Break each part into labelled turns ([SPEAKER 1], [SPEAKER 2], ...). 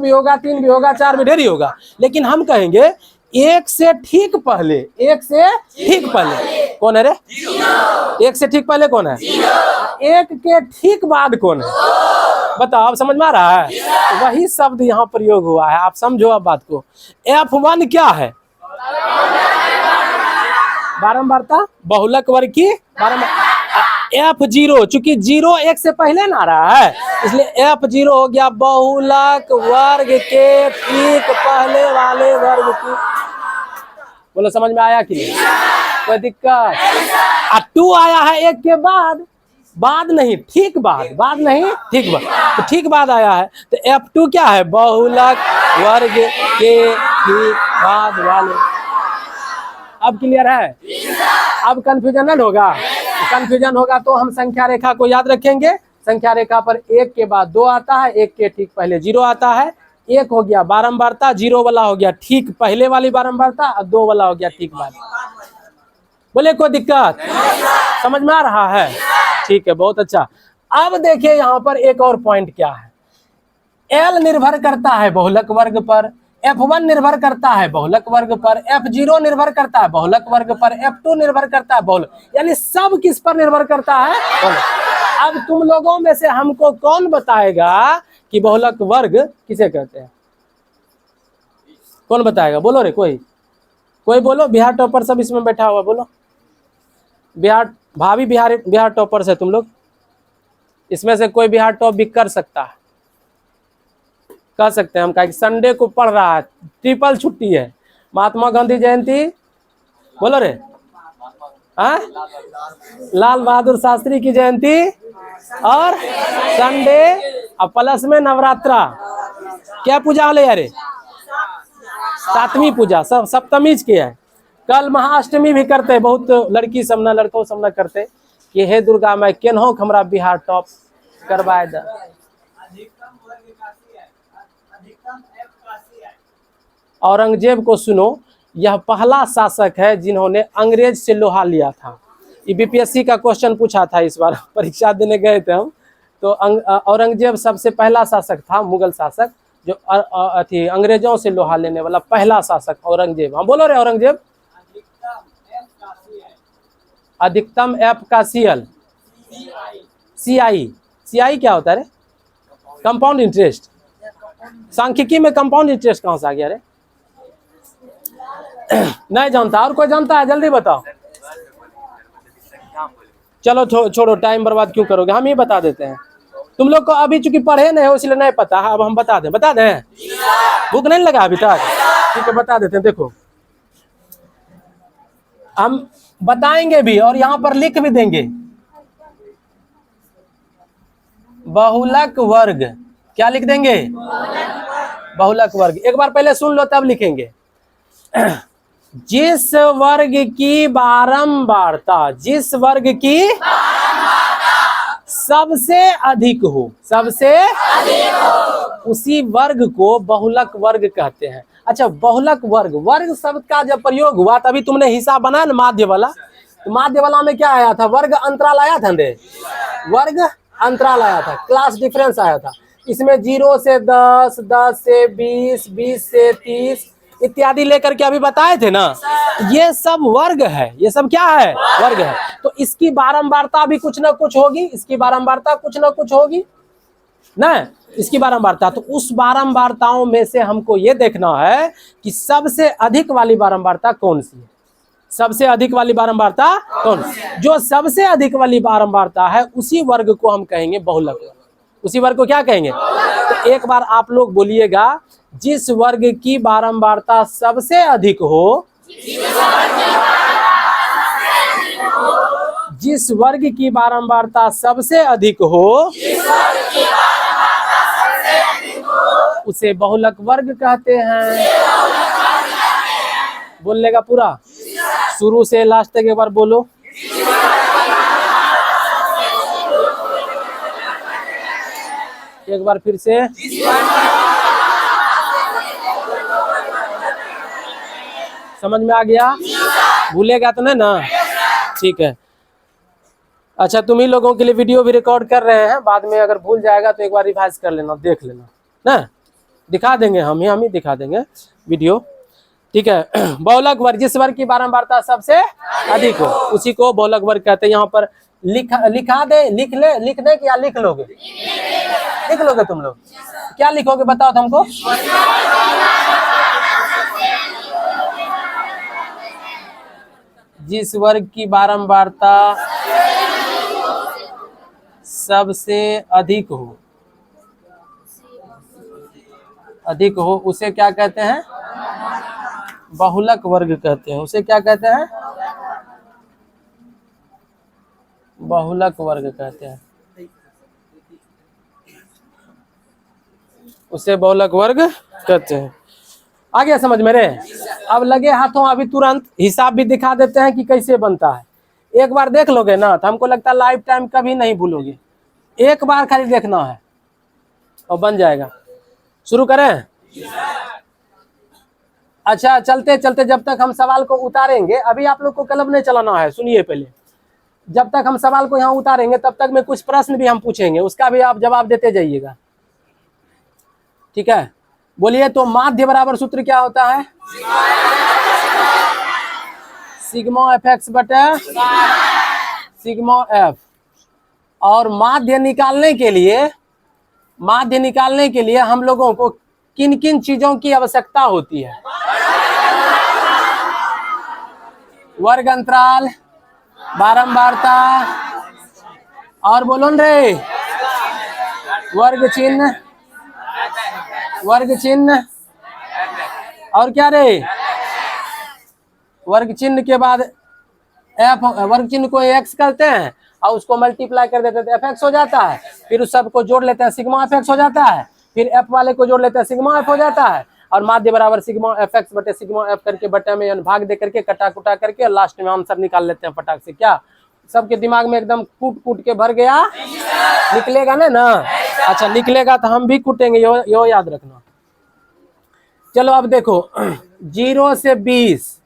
[SPEAKER 1] भी होगा, 3 भी होगा, 4 भी ढेर ही होगा, लेकिन हम कहेंगे एक से ठीक पहले, एक से ठीक पहले कौन है रे? एक से ठीक पहले कौन है? एक के ठीक बाद कौन है? बताओ, आप समझ में आ रहा है? तो वही शब्द यहाँ प्रयोग हुआ है, आप समझो अब बात को। F1 क्या है? बारंबारता, बहुलक वर्ग की बारंबारता। F0 चूंकि 0 एक से पहले ना आ रहा है, इसलिए F0 हो गया बहुलक वर्ग के ठीक पहले वाले वर्ग की। बोलो समझ में आया कि नहीं? कोई दिक्कत? 2 आया है एक के बाद, बाद नहीं ठीक बाद, बाद नहीं ठीक बाद, तो ठीक बाद आया है, तो F2 क्या है? बहुलक वर्ग के ठीक बाद वाले। अब क्लियर है? अब कंफ्यूजन नहीं होगा? कंफ्यूजन होगा तो हम संख्या रेखा को याद रखेंगे। संख्या रेखा पर 1 के बाद 2 आता है, 1 के ठीक पहले 0 आता है। 1 हो गया बारंबारता, 0 वाला हो गया ठीक पहले वाली बारंबारता, और 2 वाला हो गया ठीक बाद। बोले कोई दिक्कत? समझ में आ रहा है? ठीक है, बहुत अच्छा। अब देखिए यहाँ पर एक और पॉइंट क्या है। L निर्भर करता है बहुलक वर्ग पर, F1 निर्भर करता है बहुलक वर्ग पर, F0 निर्भर करता है बहुलक वर्ग पर, F2 निर्भर करता है बहुलक, यानी सब किस पर निर्भर करता है? बहुलक। अब तुम लोगों में से हमको कौन बताएगा कि बहुलक वर्ग किसे कहते हैं? कौन बताएगा? बोलो रे, कोई कोई बोलो। बिहार टॉपर सब इसमें बैठा हुआ, बोलो। बिहार भाभी बिहार टॉपर्स है तुम लोग, इसमें से कोई बिहार टॉप भी कर सकता है, कह सकते हैं हम। कहा संडे को पढ़ रहा है, ट्रिपल छुट्टी है, महात्मा गांधी जयंती, बोलो रे, लाल बहादुर शास्त्री की जयंती, और संडे, और प्लस में नवरात्रा। क्या पूजा वाले यारे? 7वीं पूजा, सब सप्तमीज की है। कल महाअष्टमी भी करते, बहुत लड़की सब न लड़कों सब न करते कि हे दुर्गा मैं केनहो हमरा बिहार टॉप करवाए द। औरंगजेब को सुनो, यह पहला शासक है जिन्होंने अंग्रेज से लोहा लिया था। ये बीपीएससी का क्वेश्चन पूछा था इस बार, परीक्षा देने गए थे हम, तो औरंगजेब सबसे पहला शासक था, मुगल शासक, जो अंग्रेजों से लोहा लेने वाला पहला शासक औरंगजेब। हम बोलो रे औरंगजेब। अधिकतम F का CL, CI क्या होता है रे? Compound interest. सांख्यिकी में कंपाउंड इंटरेस्ट कहाँ से आ गया रे? नहीं जानता? और कोई जानता है? जल्दी बताओ। चलो छोड़ो, टाइम बर्बाद क्यों करोगे, हम ही बता देते हैं। तुम लोग को अभी चूंकि पढ़े नहीं हो इसलिए नहीं पता है, अब हम बता दें। बता दें? भूख नहीं लगा अभी तक? ठीक है, बता देते हैं। देखो, हम बताएंगे भी और यहाँ पर लिख भी देंगे। बहुलक वर्ग, क्या लिख देंगे? बहुलक वर्ग। एक बार पहले सुन लो तब लिखेंगे। जिस वर्ग की बारंबारता, जिस वर्ग की सबसे अधिक हो, सबसे उसी वर्ग को बहुलक वर्ग कहते हैं। अच्छा, बहुलक वर्ग, वर्ग शब्द का जब प्रयोग हुआ तभी तुमने हिसाब बनाया ना माध्य वाला, तो माध्य वाला में क्या आया था? वर्ग अंतराल आया था रे, वर्ग अंतराल आया था, क्लास डिफरेंस आया था। इसमें 0 से 10, 10 से 20, 20 से 30 इत्यादि लेकर के अभी बताए थे ना, ये सब वर्ग है, ये सब क्या है? वर्ग है। तो इसकी बारंबारता भी कुछ ना कुछ होगी, इसकी बारंबारता कुछ ना कुछ होगी ना, इसकी बारंबारता। तो उस बारंबारताओं में से हमको ये देखना है कि सबसे अधिक वाली बारंबारता कौन सी है, सबसे अधिक वाली बारंबारता कौन सी? जो सबसे अधिक वाली बारंबारता है उसी वर्ग को हम कहेंगे बहुलक वर्ग। उसी वर्ग को क्या कहेंगे? तो एक बार आप लोग बोलिएगा, जिस वर्ग की बारंबारता सबसे अधिक हो, जिस वर्ग की बारंबारता सबसे अधिक हो उसे बहुलक वर्ग कहते हैं। बोल लेगा पूरा, शुरू से लास्ट तक एक बार बोलो। एक बार फिर से। समझ में आ गया? भूलेगा तो नहीं ना? ठीक है। अच्छा, तुम ही लोगों के लिए वीडियो भी रिकॉर्ड कर रहे हैं, बाद में अगर भूल जाएगा तो एक बार रिवाइज कर लेना, देख लेना ना। दिखा देंगे, हम ही दिखा देंगे वीडियो, ठीक है। बहुलक वर्ग, जिस वर्ग की बारंबारता सबसे अधिक हो उसी को बहुलक वर्ग कहते हैं। यहाँ पर लिखा दे, लिख दे या लिख लोगे? लिख लोगे तुम लोग? क्या लिखोगे बताओ तुमको? जिस वर्ग की बारंबारता सबसे अधिक हो उसे क्या कहते हैं? बहुलक वर्ग कहते हैं। उसे क्या कहते हैं? बहुलक वर्ग कहते हैं। उसे बहुलक वर्ग कहते हैं। आ गया समझ मेरे? अब लगे हाथों अभी तुरंत हिसाब भी दिखा देते हैं कि कैसे बनता है। एक बार देख लोगे ना तो हमको लगता है लाइफ टाइम कभी नहीं भूलोगे। एक बार खाली देखना है और बन जाएगा। शुरू करें? अच्छा, चलते चलते जब तक हम सवाल को उतारेंगे, अभी आप लोग को कलम नहीं चलाना है, सुनिए पहले। जब तक हम सवाल को यहाँ उतारेंगे तब तक में कुछ प्रश्न भी हम पूछेंगे, उसका भी आप जवाब देते जाइएगा, ठीक है? बोलिए तो माध्य बराबर सूत्र क्या होता है? सिग्मा एफ एक्स बटे सिग्मा एफ। और माध्य निकालने के लिए हम लोगों को किन किन चीजों की आवश्यकता होती है? वर्ग अंतराल, बारंबारता, और बोलो रे वर्ग चिन्ह, और क्या रे? वर्ग चिन्ह के बाद एफ, वर्ग चिन्ह को एक्स करते हैं और उसको मल्टीप्लाई कर देते हैं तो एफ एक्स हो जाता है। फिर उस सब को जोड़ लेते हैं, सिग्मा एफ एक्स हो जाता है। फिर एफ वाले को जोड़ लेते हैं, सिग्मा एफ हो जाता है। और माध्य बराबर सिग्मा एफ एक्स बटे सिग्मा एफ करके बटे में भाग दे करके कटा कुटा करके लास्ट में आंसर निकाल लेते हैं फटाक से। क्या सबके दिमाग में एकदम कूट के भर गया? निकलेगा ना? अच्छा, निकलेगा तो हम भी कूटेंगे, यो याद रखना। चलो अब देखो, 0 से 20,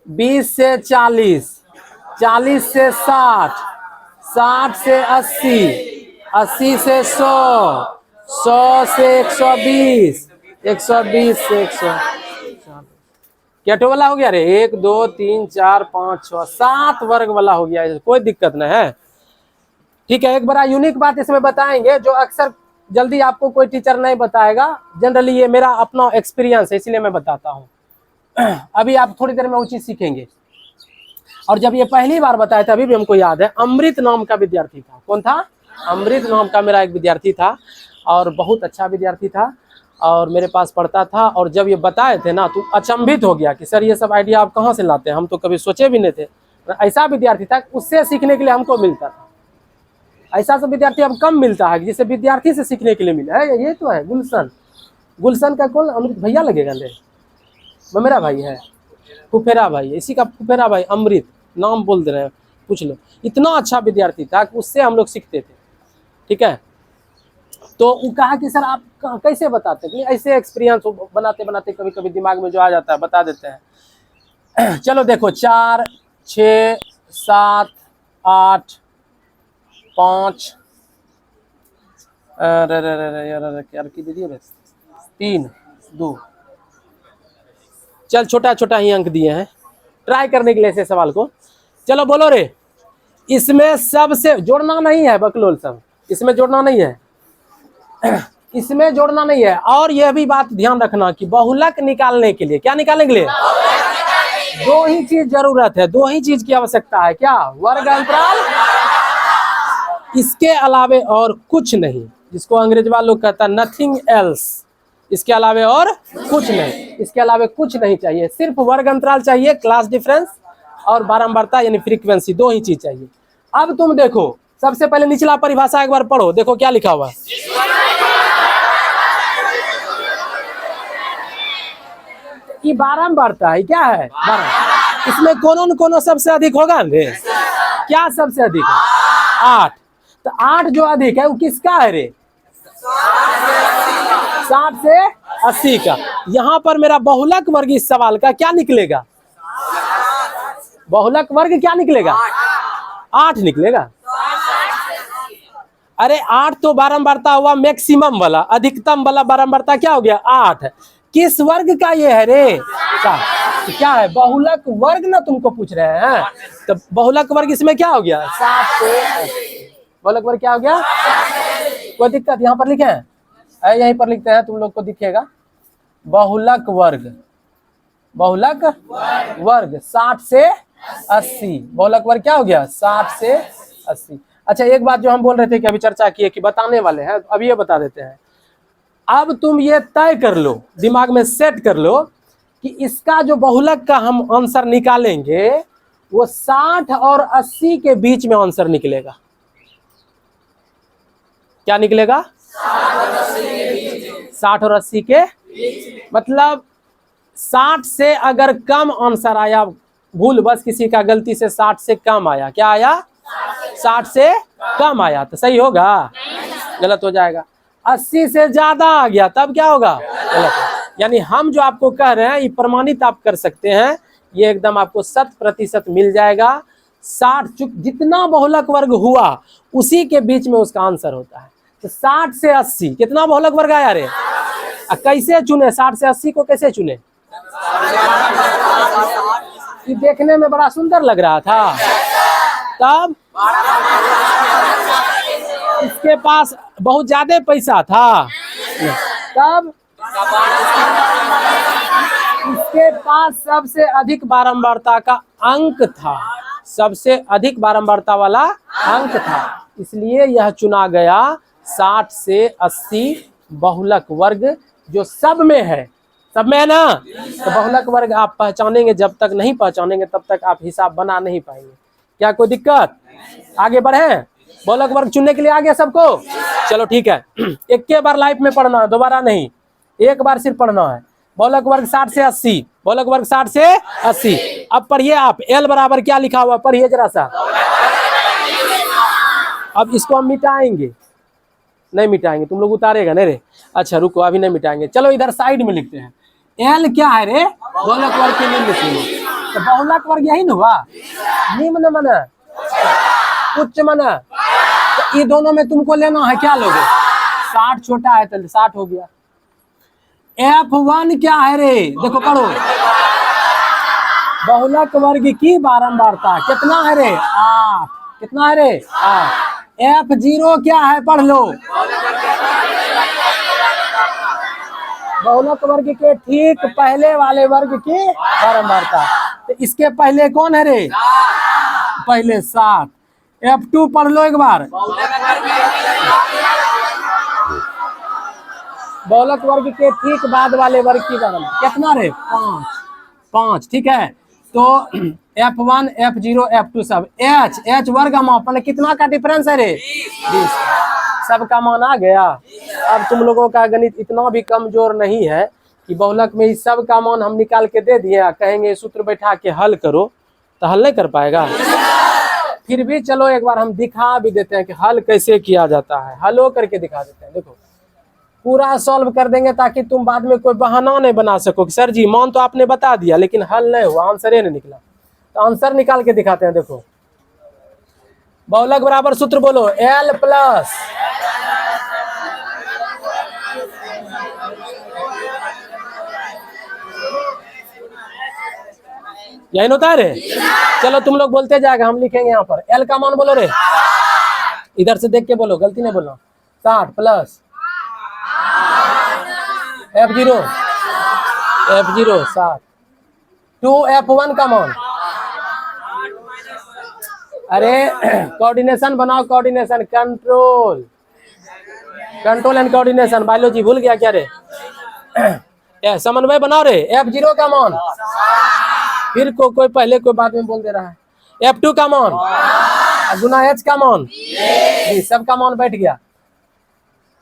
[SPEAKER 1] 20 से 40, 40 से 60, 60 से 80, 80 से 100, 100 से 120, 120 से 100। क्या टो वाला हो गया रे? 1 2 3 4 5 6 7 वर्ग वाला हो गया, कोई दिक्कत नहीं है, ठीक है। एक बड़ा यूनिक बात इसमें बताएंगे जो अक्सर जल्दी आपको कोई टीचर नहीं बताएगा। जनरली ये मेरा अपना एक्सपीरियंस है, इसलिए मैं बताता हूँ। अभी आप थोड़ी देर में वो चीज सीखेंगे। और जब ये पहली बार बताया था, अभी भी हमको याद है, अमृत नाम का विद्यार्थी था। कौन था? अमृत नाम का मेरा एक विद्यार्थी था और बहुत अच्छा विद्यार्थी था और मेरे पास पढ़ता था। और जब ये बताए थे ना तो अचंभित हो गया कि सर ये सब आइडिया आप कहाँ से लाते हैं, हम तो कभी सोचे भी नहीं थे। ऐसा विद्यार्थी था, उससे सीखने के लिए हमको मिलता था। ऐसा सब विद्यार्थी अब कम मिलता है जिसे विद्यार्थी से सीखने के लिए मिला है। ये तो है गुलशन का कौन? अमृत भैया लगेगा ले, वो मेरा भाई है, फुफेरा भाई, इसी का फुफेरा भाई अमृत, नाम बोल दे रहे हैं, पूछ लो। इतना अच्छा विद्यार्थी था कि उससे हम लोग सीखते थे, ठीक है। तो वो कहा कि सर आप कैसे बताते हैं? ऐसे एक्सपीरियंस बनाते बनाते कभी कभी दिमाग में जो आ जाता है बता देते हैं। चलो देखो, 4 6 7 8 5 यार की दीजिए, 3 2। चल छोटा छोटा ही अंक दिए हैं ट्राई करने के लिए ऐसे सवाल को। चलो बोलो रे, इसमें सबसे जोड़ना नहीं है बकलोल सब, इसमें जोड़ना नहीं है, इसमें जोड़ना नहीं है। और यह भी बात ध्यान रखना कि बहुलक निकालने के लिए, क्या निकालने के लिए? दो ही चीज जरूरत है, दो ही चीज की आवश्यकता है। क्या? वर्ग अंतराल, इसके अलावे और कुछ नहीं, जिसको अंग्रेज वालों कहता है नथिंग एल्स। इसके अलावे और कुछ नहीं, इसके अलावे कुछ नहीं चाहिए, सिर्फ वर्ग अंतराल चाहिए, क्लास डिफरेंस और बारंबारता यानी फ्रीक्वेंसी, दो ही चीज चाहिए। अब तुम देखो, सबसे पहले निचला परिभाषा एक बार पढ़ो, देखो क्या लिखा हुआ है। ये बारंबारता है, क्या है? बारह। इसमें कौन सबसे अधिक होगा रे? क्या सबसे अधिक है? 8। तो 8 जो अधिक है वो किसका है रे? 60 से 80 का। यहाँ पर मेरा बहुलक वर्ग इस सवाल का क्या निकलेगा? बहुलक वर्ग क्या निकलेगा? 8 निकलेगा। अरे 8 तो बारंबारता हुआ मैक्सिमम वाला, अधिकतम वाला बारंबारता क्या हो गया 8। किस वर्ग का ये है रे? क्या है? बहुलक वर्ग ना तुमको पूछ रहे हैं, तो बहुलक वर्ग इसमें क्या हो गया 7 से 80। बहुलक वर्ग क्या हो गया? कोई दिक्कत? यहाँ पर लिखे हैं, यहीं पर लिखते हैं, तुम लोग को दिखेगा। बहुलक वर्ग, बहुलक वर्ग 60 से 80। बहुलक वर्ग क्या हो गया 60 से 80। अच्छा, एक बात जो हम बोल रहे थे कि अभी चर्चा किए कि बताने वाले हैं, अभी ये बता देते हैं। अब तुम ये तय कर लो, दिमाग में सेट कर लो कि इसका जो बहुलक का हम आंसर निकालेंगे वो 60 और 80 के बीच में आंसर निकलेगा। क्या निकलेगा? 60 और 80 के मतलब 60 से अगर कम आंसर आया, भूल बस किसी का गलती से 60 से कम आया, क्या आया 60 से कम आया तो सही होगा? गलत हो जाएगा। 80 से ज्यादा आ गया तब क्या होगा? गलत। यानी हम जो आपको कह रहे हैं ये प्रमाणित आप कर सकते हैं, ये एकदम आपको 100% मिल जाएगा। 60 जितना बहुलक वर्ग हुआ उसी के बीच में उसका आंसर होता है। तो 60 से 80 कितना बहुलक वर्ग आया रे? कैसे चुने 60 से 80 को? कैसे चुने? ये देखने में बड़ा सुंदर लग रहा था, तब इसके पास बहुत ज्यादा पैसा था, तब इसके पास सबसे अधिक बारंबारता का अंक था, सबसे अधिक बारंबारता वाला अंक था, इसलिए यह चुना गया 60 से 80 बहुलक वर्ग, जो सब में है। सब में है ना? तो बहुलक वर्ग आप पहचानेंगे, जब तक नहीं पहचानेंगे तब तक आप हिसाब बना नहीं पाएंगे। क्या कोई दिक्कत? आगे बढ़े? बहुलक वर्ग चुनने के लिए आ गया सबको? चलो ठीक है, एक के बार लाइफ में पढ़ना है, दोबारा नहीं, एक बार सिर्फ पढ़ना है। बहुलक वर्ग 60 से 80, बहुलक वर्ग 60 से 80। अब पढ़िए आप, एल बराबर क्या लिखा हुआ पढ़िए जरा सा। अब इसको हम मिटाएंगे, नहीं मिटाएंगे, तुम लोग उतारेगा नहीं रे? अच्छा रुको, अभी नहीं मिटाएंगे, चलो इधर साइड में लिखते हैं। एल क्या है रे? बहुलक वर्ग की निम्न सीमा। तो बहुलक वर्ग यही ना हुआ, निम्न माना उच्च माना, तो ये दोनों में तुमको लेना है, क्या लोगे? 60 छोटा है तो 60 हो गया। F1 क्या है रे? देखो पढ़ो, बहुलक वर्ग की बारंबारता कितना है रे? 8। कितना है रे? 8। F0 क्या है? पढ़ लो, बहुलक वर्ग के ठीक पहले वाले वर्ग की बारंबारता। तो इसके पहले कौन है रे? पहले 7। F2 पढ़ लो एक बार, बहुलक वर्ग के ठीक बाद वाले वर्ग की बारंबारता कितना रे? 5। ठीक है, तो F1 F0 F2 सब H वर्ग मापन कितना का डिफरेंस है रे? 20। सबका मान आ गया। अब तुम लोगों का गणित इतना भी कमजोर नहीं है कि बहुलक में इस सब का मान हम निकाल के दे दिए, कहेंगे सूत्र बैठा के हल करो, तो हल नहीं कर पाएगा। फिर भी चलो एक बार हम दिखा भी देते हैं कि हल कैसे किया जाता है, हलो करके दिखा देते हैं। देखो पूरा सॉल्व कर देंगे ताकि तुम बाद में कोई बहाना नहीं बना सको कि सर जी मान तो आपने बता दिया लेकिन हल नहीं हुआ, आंसर ही नहीं निकला। तो आंसर निकाल के दिखाते हैं। देखो बहुलक बराबर सूत्र बोलो, L प्लस यही होता है रे? चलो तुम लोग बोलते जाएगा, हम लिखेंगे यहाँ पर। L का मान बोलो रे, इधर से देख के बोलो, गलती नहीं बोलना। 60 प्लस F0 7। 2 F1 का मान, अरे कोऑर्डिनेशन बनाओ, coordination, control and coordination, biology भूल गया क्या रे? समन्वय बनाओ रे। F0 का मान, फिर कोई पहले कोई बाद में बोल दे रहा है। F2 का मान गुना H का मान, सब का मान बैठ गया।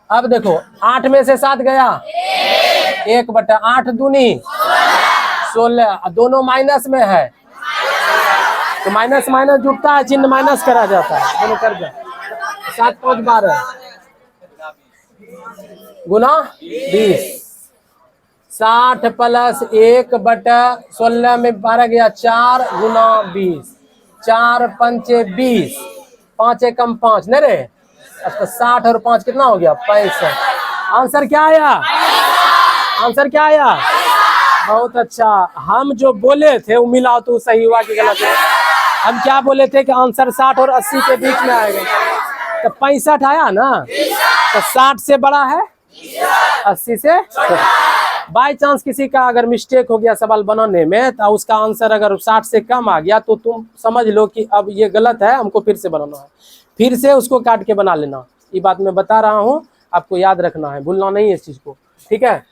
[SPEAKER 1] अब देखो 8 में से 7 गया, 1/8 दूनी 16, दोनों माइनस में है तो माइनस माइनस जुटता है, चिन्ह माइनस करा जाता है, दोनों कर दो। 7 5 12 गुना 20, 60 प्लस 1/16 में 12 गया, 4 गुना 20, 4 पंचे 20, 5 एकम 5 नहीं रे? अच्छा 60 और 5 कितना हो गया 65। आंसर क्या आया? आंसर क्या आया? बहुत अच्छा। हम जो बोले थे वो मिला तो सही हुआ कि गलत है? हम क्या बोले थे कि आंसर 60 और 80 के बीच में आएगा, तो 65 आया ना, तो 60 से बड़ा है 80 से। बाई चांस किसी का अगर मिस्टेक हो गया सवाल बनाने में तो उसका आंसर अगर 60 से कम आ गया तो तुम समझ लो कि अब ये गलत है, हमको फिर से बनाना है, फिर से उसको काट के बना लेना। ये बात मैं बता रहा हूँ, आपको याद रखना है, भूलना नहीं है इस चीज को, ठीक है।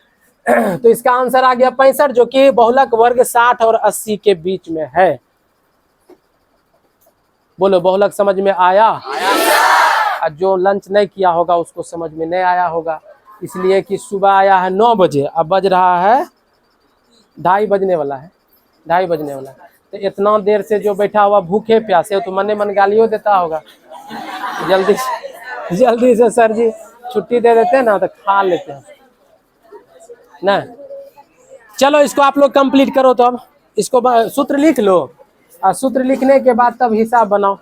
[SPEAKER 1] तो इसका आंसर आ गया 65, जो कि बहुलक वर्ग 60 और 80 के बीच में है। बोलो बहुलक समझ में आया? और जो लंच नहीं किया होगा उसको समझ में नहीं आया होगा, इसलिए कि सुबह आया है 9 बजे, अब बज रहा है 2:30 बजने वाला है, 2:30 बजने वाला है। तो इतना देर से जो बैठा हुआ भूखे प्यासे तो मन मन गालियों देता होगा, जल्दी से सर जी छुट्टी दे देते हैं ना तो खा लेते हैं ना। चलो इसको आप लोग कंप्लीट करो, तो अब इसको सूत्र लिख लो, और सूत्र लिखने के बाद तब हिसाब बनाओ।